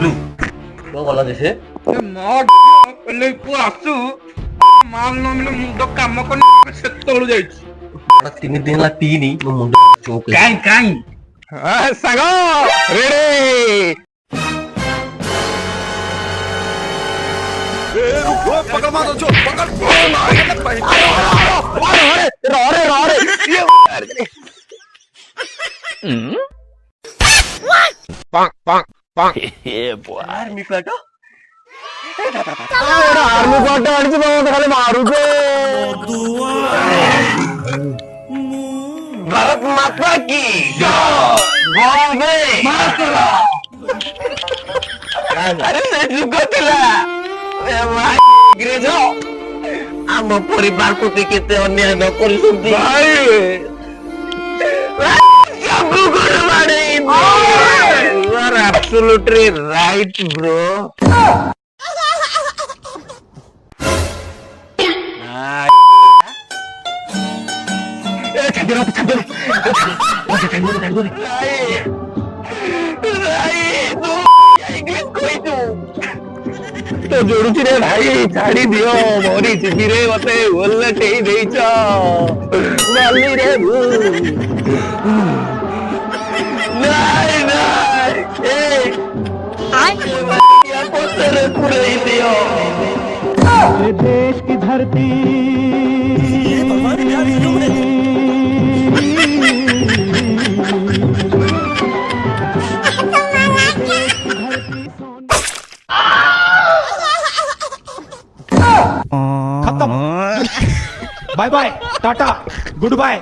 କଣ ଗଲା ଯେ ସେ ଆସୁ ମାଲ ନ ମିଳେ ମୁଣ୍ଡ କାମ କରୁନି ସେତେବେଳୁ ଯାଇଛି। 3 ଦିନ ହେଲା ପିଇନି ମୋ ମୁଣ୍ଡ ଚୌକ କାଇଁ ସାଙ୍ଗ ରେଡି आर्मी पाट आर्मी पाट आनी खाली मारुचे भारत माता की अरे से जुग थिला अंग्रेज आम परिवार प्रति केते अन्याय न करिसंती सब good morning you are absolutely right bro तो जोड़ुची रे भाई छाड़ी दियो मोरी चिठी रे मते बोलटे देइछ माली रे नाई ए या पोतरे पुरे दियो ये देश की धरती खत्म bye bye tata good bye.